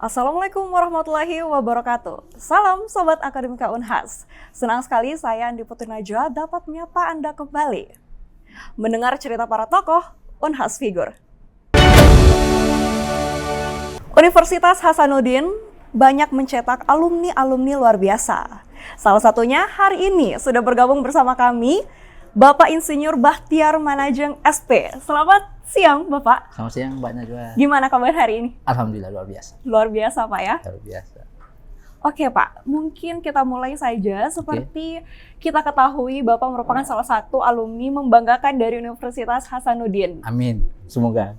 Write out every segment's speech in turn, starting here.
Assalamualaikum warahmatullahi wabarakatuh. Salam Sobat Akademika Unhas. Senang sekali saya Andi Putri Najwa dapat menyapa Anda kembali. Mendengar cerita para tokoh Unhas Figur. Universitas Hasanuddin banyak mencetak alumni-alumni luar biasa. Salah satunya hari ini sudah bergabung bersama kami Bapak Insinyur Bahtiar Manajeng SP. Selamat siang Bapak. Selamat siang Mbak Najwa. Gimana kabar hari ini? Alhamdulillah luar biasa. Luar biasa Pak ya? Luar biasa. Oke Pak, mungkin kita mulai saja. Seperti kita ketahui Bapak merupakan salah satu alumni membanggakan dari Universitas Hasanuddin. Amin, semoga.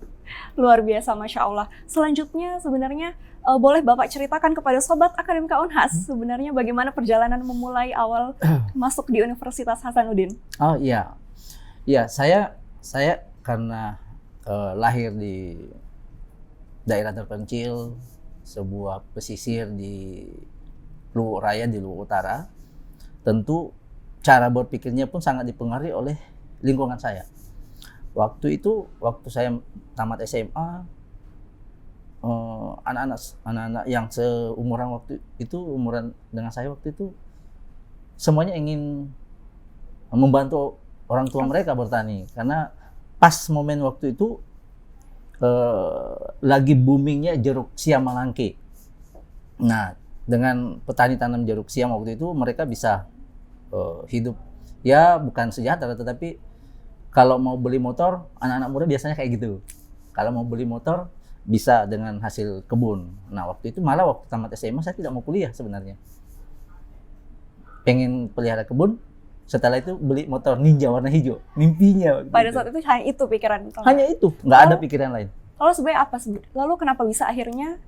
Luar biasa, Masya Allah. Selanjutnya sebenarnya boleh Bapak ceritakan kepada Sobat Akademika Unhas sebenarnya bagaimana perjalanan memulai awal masuk di Universitas Hasanuddin? Oh iya, saya karena lahir di daerah terpencil, sebuah pesisir di Luwu Raya di Luwu Utara, tentu cara berpikirnya pun sangat dipengaruhi oleh lingkungan saya. Waktu saya tamat SMA, anak-anak yang seumuran waktu itu, umuran dengan saya waktu itu, semuanya ingin membantu orang tua mereka bertani, karena pas momen waktu itu lagi boomingnya jeruk siam malangke. Nah, dengan petani tanam jeruk siam waktu itu mereka bisa hidup ya bukan sejahtera, tetapi kalau mau beli motor, anak-anak muda biasanya kayak gitu. Kalau mau beli motor bisa dengan hasil kebun. Nah, waktu itu malah waktu tamat SMA saya tidak mau kuliah sebenarnya. Pengen pelihara kebun. Setelah itu beli motor Ninja warna hijau, mimpinya. Pada saat itu hanya itu pikiran? Hanya itu, nggak ada pikiran lain. Lalu sebenarnya apa? Lalu kenapa bisa akhirnya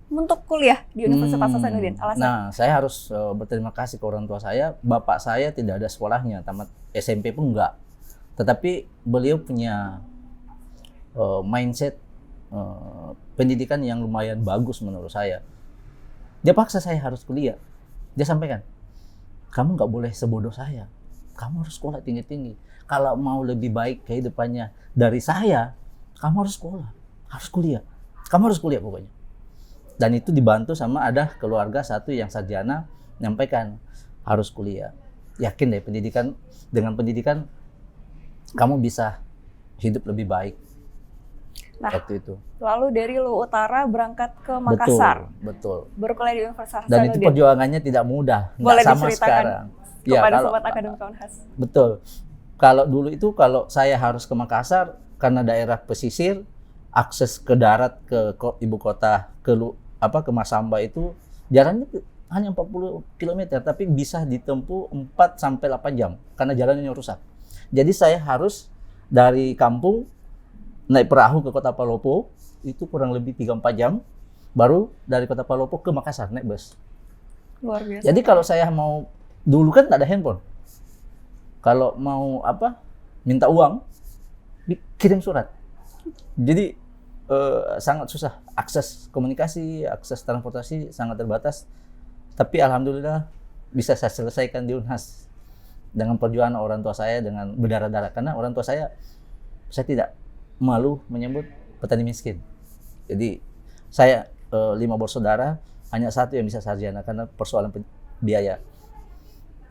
untuk kuliah di Universitas Hasanuddin? Alasan? Nah, saya harus berterima kasih ke orang tua saya. Bapak saya tidak ada sekolahnya, tamat SMP pun enggak. Tetapi beliau punya mindset pendidikan yang lumayan bagus menurut saya. Dia paksa saya harus kuliah. Dia sampaikan, kamu nggak boleh sebodoh saya. Kamu harus sekolah tinggi-tinggi. Kalau mau lebih baik kehidupannya dari saya, kamu harus sekolah, harus kuliah. Kamu harus kuliah pokoknya. Dan itu dibantu sama ada keluarga satu yang sarjana menyampaikan harus kuliah. Yakin deh dengan pendidikan kamu bisa hidup lebih baik. Nah, waktu itu. Lalu dari Luwu Utara berangkat ke Makassar. Betul. Berkuliah di Universitas Dan Hasanuddin. itu perjuangannya tidak mudah. Boleh sama diceritakan sekarang. Kepada Sobat Akademika Unhas. Betul. Kalau dulu itu kalau saya harus ke Makassar karena daerah pesisir, akses ke darat ke ibu kota ke Masamba itu jalannya hanya 40 km tapi bisa ditempuh 4 sampai 8 jam karena jalannya rusak. Jadi saya harus dari kampung naik perahu ke Kota Palopo itu kurang lebih 3-4 jam, baru dari Kota Palopo ke Makassar naik bus. Luar biasa. Jadi kalau saya mau, dulu kan nggak ada handphone. Kalau mau minta uang, kirim surat. Jadi sangat susah, akses komunikasi, akses transportasi sangat terbatas. Tapi alhamdulillah bisa saya selesaikan di Unhas dengan perjuangan orang tua saya dengan berdarah-darah. Karena orang tua saya tidak malu menyebut petani miskin. Jadi saya 5 bersaudara, hanya satu yang bisa sarjana karena persoalan biaya.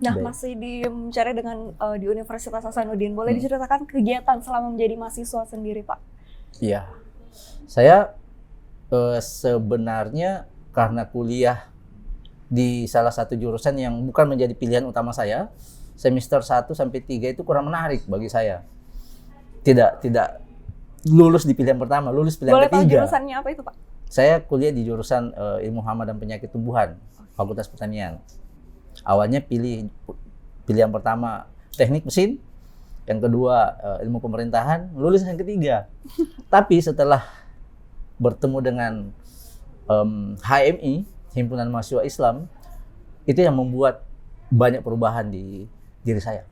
Nah, masih mencari dengan di Universitas Hasanuddin. Boleh diceritakan kegiatan selama menjadi mahasiswa sendiri, Pak? Iya. Saya sebenarnya karena kuliah di salah satu jurusan yang bukan menjadi pilihan utama saya, semester 1 sampai 3 itu kurang menarik bagi saya. Tidak lulus di pilihan pertama, lulus pilihan ketiga. Boleh tahu jurusannya apa itu, Pak? Saya kuliah di jurusan Ilmu Hama dan Penyakit Tumbuhan, Fakultas Pertanian. Awalnya pilihan pertama teknik mesin, yang kedua ilmu pemerintahan, lulus yang ketiga. Tapi setelah bertemu dengan HMI, Himpunan Mahasiswa Islam, itu yang membuat banyak perubahan di diri saya.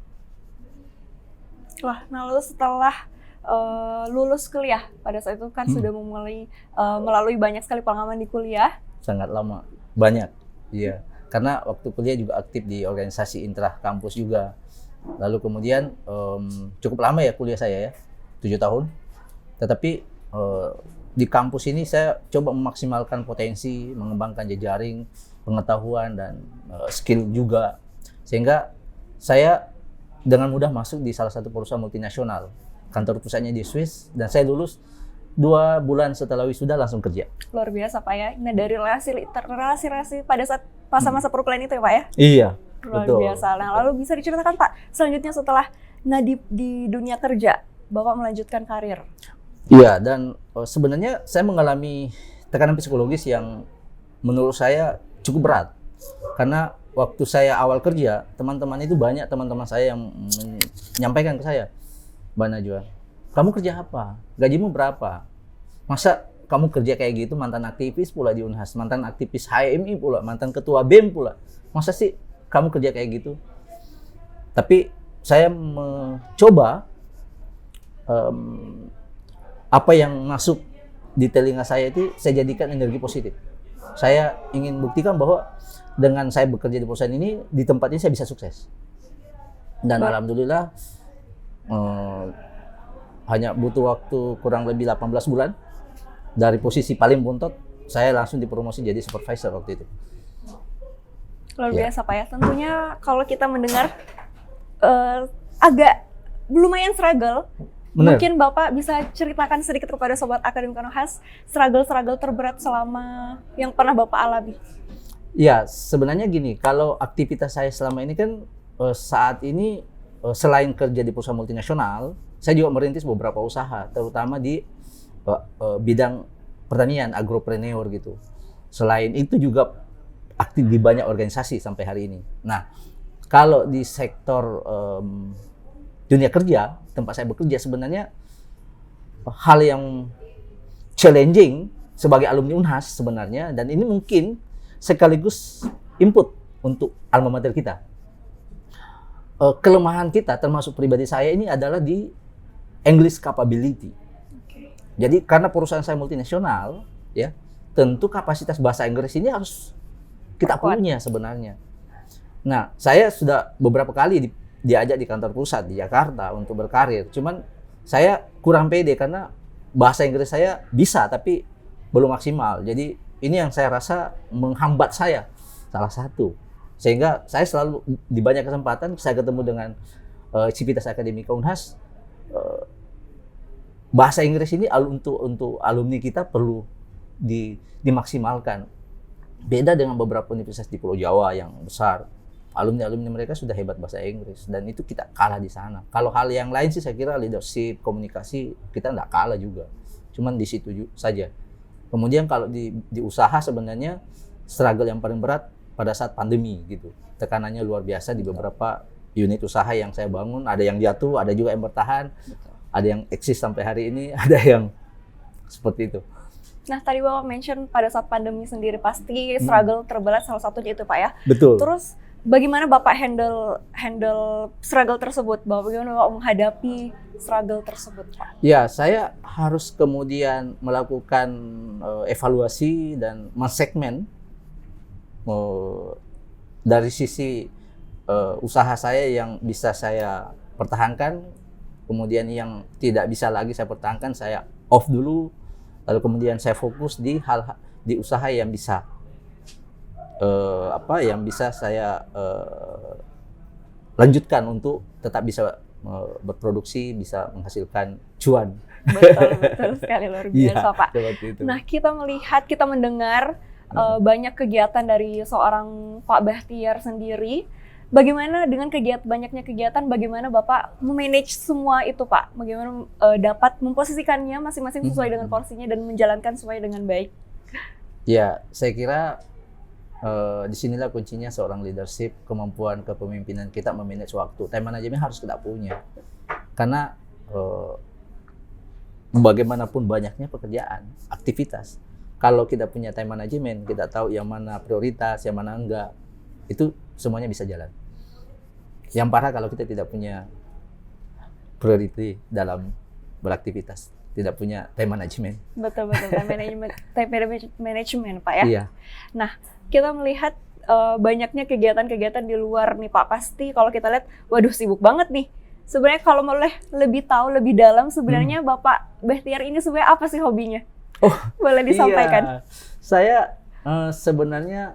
Wah, nah lalu setelah lulus kuliah, pada saat itu kan sudah memulai melalui banyak sekali pengalaman di kuliah. Sangat lama, banyak, iya. Karena waktu kuliah juga aktif di organisasi intra kampus juga. Lalu kemudian cukup lama ya kuliah saya ya, 7 tahun. Tetapi di kampus ini saya coba memaksimalkan potensi, mengembangkan jejaring, pengetahuan dan skill juga, sehingga saya dengan mudah masuk di salah satu perusahaan multinasional. Kantor pusatnya di Swiss, dan saya lulus 2 bulan setelah wisuda langsung kerja. Luar biasa Pak ya. Nah dari relasi pada saat masa-masa perkuliahan itu ya Pak ya? Iya, Luar betul. biasa. Nah lalu bisa diceritakan Pak, selanjutnya setelah di dunia kerja, Bapak melanjutkan karir. Iya, dan sebenarnya saya mengalami tekanan psikologis yang menurut saya cukup berat. Karena waktu saya awal kerja, teman-teman itu banyak teman-teman saya yang menyampaikan ke saya, Mbak Najwa, kamu kerja apa? Gajimu berapa? Masa kamu kerja kayak gitu, mantan aktivis pula di Unhas, mantan aktivis HMI pula, mantan ketua BEM pula. Masa sih kamu kerja kayak gitu? Tapi saya mencoba apa yang masuk di telinga saya itu saya jadikan energi positif. Saya ingin buktikan bahwa dengan saya bekerja di perusahaan ini, di tempat ini saya bisa sukses. Dan alhamdulillah hanya butuh waktu kurang lebih 18 bulan dari posisi paling buntot, saya langsung dipromosi jadi supervisor waktu itu. Luar biasa Pak ya. Tentunya kalau kita mendengar agak lumayan struggle. Bener. Mungkin Bapak bisa ceritakan sedikit kepada Sobat Akademika Unhas struggle terberat selama yang pernah Bapak alami. Ya, sebenarnya gini, kalau aktivitas saya selama ini kan saat ini selain kerja di perusahaan multinasional, saya juga merintis beberapa usaha, terutama di bidang pertanian, agropreneur gitu. Selain itu juga aktif di banyak organisasi sampai hari ini. Nah, kalau di sektor dunia kerja, tempat saya bekerja, sebenarnya hal yang challenging sebagai alumni Unhas sebenarnya, dan ini mungkin sekaligus input untuk alma mater kita. Kelemahan kita, termasuk pribadi saya ini adalah di English capability. Jadi karena perusahaan saya multinasional, ya, tentu kapasitas bahasa Inggris ini harus kita punya sebenarnya. Nah, saya sudah beberapa kali diajak di kantor pusat di Jakarta untuk berkarir. Cuman saya kurang pede karena bahasa Inggris saya bisa tapi belum maksimal. Jadi ini yang saya rasa menghambat saya, salah satu. Sehingga saya selalu di banyak kesempatan saya ketemu dengan Civitas Akademika Unhas, bahasa Inggris ini untuk alumni kita perlu dimaksimalkan. Beda dengan beberapa universitas di Pulau Jawa yang besar. Alumni-alumni mereka sudah hebat bahasa Inggris dan itu kita kalah di sana. Kalau hal yang lain sih saya kira leadership, komunikasi kita nggak kalah juga. Cuman di situ saja. Kemudian kalau di usaha sebenarnya struggle yang paling berat pada saat pandemi gitu. Tekanannya luar biasa di beberapa unit usaha yang saya bangun. Ada yang jatuh, ada juga yang bertahan, ada yang eksis sampai hari ini, ada yang seperti itu. Nah tadi Bapak mention pada saat pandemi sendiri pasti struggle terberat salah satunya itu Pak ya. Betul. Terus bagaimana Bapak handle struggle tersebut? Bagaimana Bapak menghadapi struggle tersebut, Pak? Ya, saya harus kemudian melakukan evaluasi dan mensegmen dari sisi usaha saya yang bisa saya pertahankan, kemudian yang tidak bisa lagi saya pertahankan, saya off dulu, lalu kemudian saya fokus di usaha yang bisa yang bisa saya lanjutkan untuk tetap bisa berproduksi, bisa menghasilkan cuan. Betul sekali, luar biasa Pak. Itu. Nah kita mendengar banyak kegiatan dari seorang Pak Bahtiar sendiri. Bagaimana dengan banyaknya kegiatan, bagaimana Bapak memanage semua itu Pak? Bagaimana dapat memposisikannya masing-masing sesuai dengan porsinya dan menjalankan semuanya dengan baik? Ya, saya kira disinilah kuncinya seorang leadership, kemampuan kepemimpinan kita memanage waktu. Time management harus kita punya. Karena bagaimanapun banyaknya pekerjaan, aktivitas, kalau kita punya time management, kita tahu yang mana prioritas, yang mana enggak, itu semuanya bisa jalan. Yang parah kalau kita tidak punya priority dalam beraktivitas, tidak punya time management. Betul, time management Pak ya. Iya. Nah, kita melihat banyaknya kegiatan-kegiatan di luar nih Pak. Pasti kalau kita lihat, waduh sibuk banget nih. Sebenarnya kalau boleh lebih tahu lebih dalam, sebenarnya Bapak Bahtiar ini sebenarnya apa sih hobinya? Oh, Boleh disampaikan. iya. Saya sebenarnya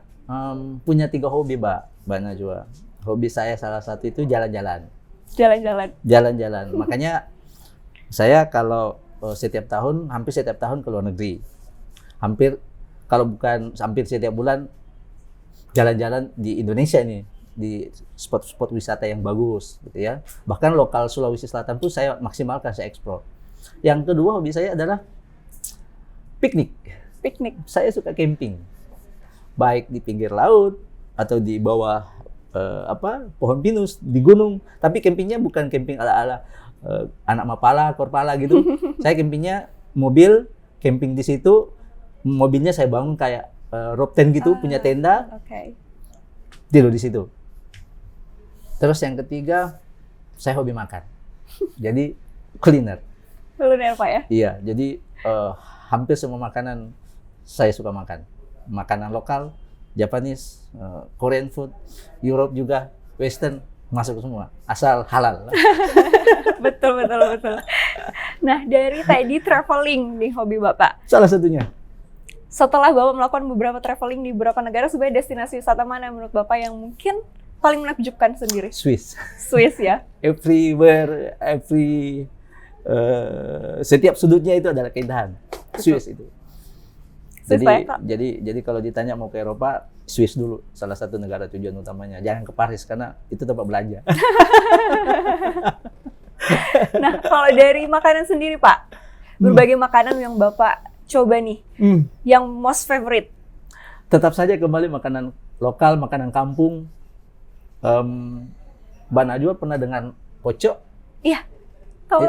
punya 3 hobi, Mbak Najwa. Hobi saya salah satu itu jalan-jalan. Jalan-jalan. Jalan-jalan. Makanya saya kalau hampir setiap tahun ke luar negeri. Kalau bukan hampir setiap bulan jalan-jalan di Indonesia nih, di spot-spot wisata yang bagus gitu ya. Bahkan lokal Sulawesi Selatan pun saya maksimalkan, saya eksplor. Yang kedua hobi saya adalah piknik. Piknik. Saya suka camping. Baik di pinggir laut atau di bawah pohon pinus di gunung. Tapi campingnya bukan camping ala-ala anak mapala, korpala gitu. Saya campingnya mobil, camping di situ. Mobilnya saya bangun kayak rope tent gitu, punya tenda. Oke. Tidur di situ. Terus yang ketiga, saya hobi makan. Jadi kuliner. Kuliner Pak ya? Iya, jadi hampir semua makanan saya suka makan. Makanan lokal, Japanese, Korean food, Europe juga, Western, masuk semua. Asal halal. Betul. Nah, dari tadi traveling nih hobi Bapak. Salah satunya. Setelah Bapak melakukan beberapa traveling di beberapa negara, sebenarnya destinasi wisata mana menurut Bapak yang mungkin paling menakjubkan sendiri? Swiss. Swiss ya? Everywhere, setiap sudutnya itu adalah keindahan. Swiss itu. Jadi kalau ditanya mau ke Eropa, Swiss dulu salah satu negara tujuan utamanya. Jangan ke Paris karena itu tempat belanja. Nah, kalau dari makanan sendiri Pak, berbagai makanan yang Bapak coba nih, yang most favorite? Tetap saja kembali makanan lokal, makanan kampung. Mbak Najwa pernah dengan pocok? Iya, tahu.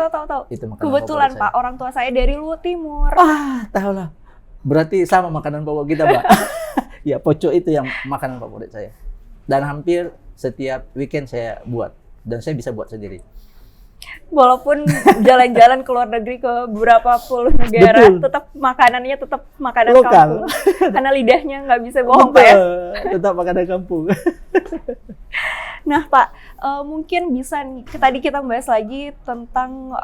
Itu makanan Kebetulan favorit Pak, saya. orang tua saya dari Luwu Timur. Tahu lah. Berarti sama makanan pokok kita, Mbak. Ya, pocok itu yang makanan favorit saya. Dan hampir setiap weekend saya buat. Dan saya bisa buat sendiri. Walaupun jalan-jalan ke luar negeri ke beberapa puluh negara, Betul. tetap makanannya tetap makanan Lokal. kampung. Karena lidahnya nggak bisa bohong Pak ya. Tetap makanan kampung. Nah Pak, mungkin bisa nih, tadi kita bahas lagi tentang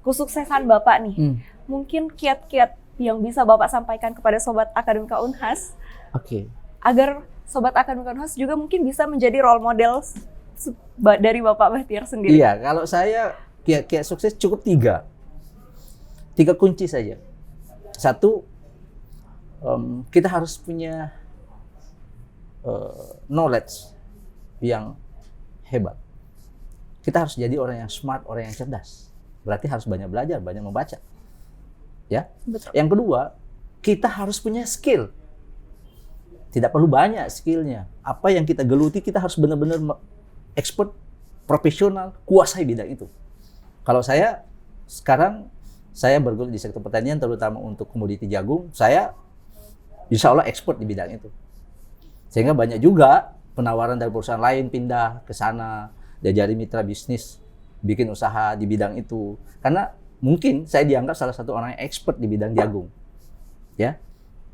kesuksesan Bapak nih. Mungkin kiat-kiat yang bisa Bapak sampaikan kepada Sobat Akademika Unhas, Oke. agar Sobat Akademika Unhas juga mungkin bisa menjadi role model dari Bapak Bahtiar sendiri. Iya, kalau saya kiat-kiat sukses cukup 3 kunci saja. 1, kita harus punya knowledge yang hebat. Kita harus jadi orang yang smart, orang yang cerdas. Berarti harus banyak belajar, banyak membaca. Ya. Betul. Yang kedua, kita harus punya skill. Tidak perlu banyak skillnya. Apa yang kita geluti, kita harus benar-benar expert, profesional, kuasai bidang itu. Kalau saya sekarang bergelut di sektor pertanian, terutama untuk komoditi jagung, saya insya Allah expert di bidang itu. Sehingga banyak juga penawaran dari perusahaan lain pindah ke sana, diajari mitra bisnis, bikin usaha di bidang itu. Karena mungkin saya dianggap salah satu orang yang expert di bidang jagung. Ya.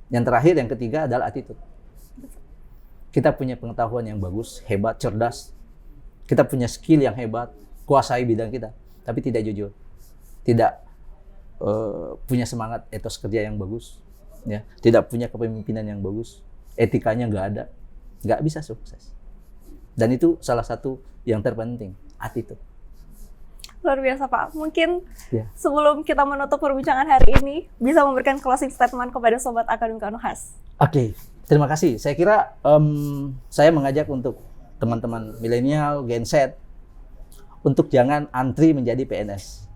Yang terakhir, yang ketiga adalah attitude. Kita punya pengetahuan yang bagus, hebat, cerdas. Kita punya skill yang hebat, kuasai bidang kita, tapi tidak jujur, tidak punya semangat etos kerja yang bagus, ya, tidak punya kepemimpinan yang bagus, etikanya nggak ada, nggak bisa sukses. Dan itu salah satu yang terpenting, attitude. Luar biasa Pak. Mungkin Ya. sebelum kita menutup perbincangan hari ini, bisa memberikan closing statement kepada Sobat Akademika Unhas. Oke, terima kasih. Saya kira saya mengajak untuk teman-teman milenial, Gen Z, untuk jangan antri menjadi PNS.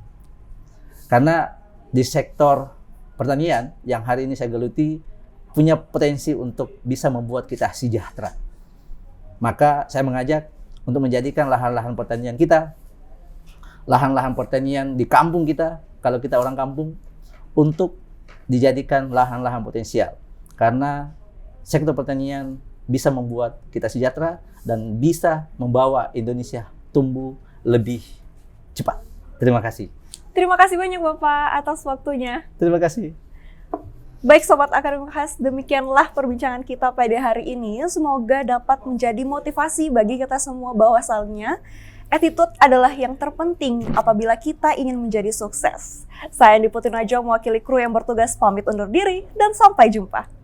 Karena di sektor pertanian yang hari ini saya geluti punya potensi untuk bisa membuat kita sejahtera. Maka saya mengajak untuk menjadikan lahan-lahan pertanian kita, lahan-lahan pertanian di kampung kita, kalau kita orang kampung, untuk dijadikan lahan-lahan potensial. Karena sektor pertanian bisa membuat kita sejahtera dan bisa membawa Indonesia tumbuh lebih cepat. Terima kasih. Terima kasih banyak Bapak atas waktunya. Terima kasih. Baik Sobat Akademika Unhas, demikianlah perbincangan kita pada hari ini. Semoga dapat menjadi motivasi bagi kita semua bahwasannya Attitude adalah yang terpenting apabila kita ingin menjadi sukses. Saya Andi Putri Najwa mewakili kru yang bertugas pamit undur diri dan sampai jumpa.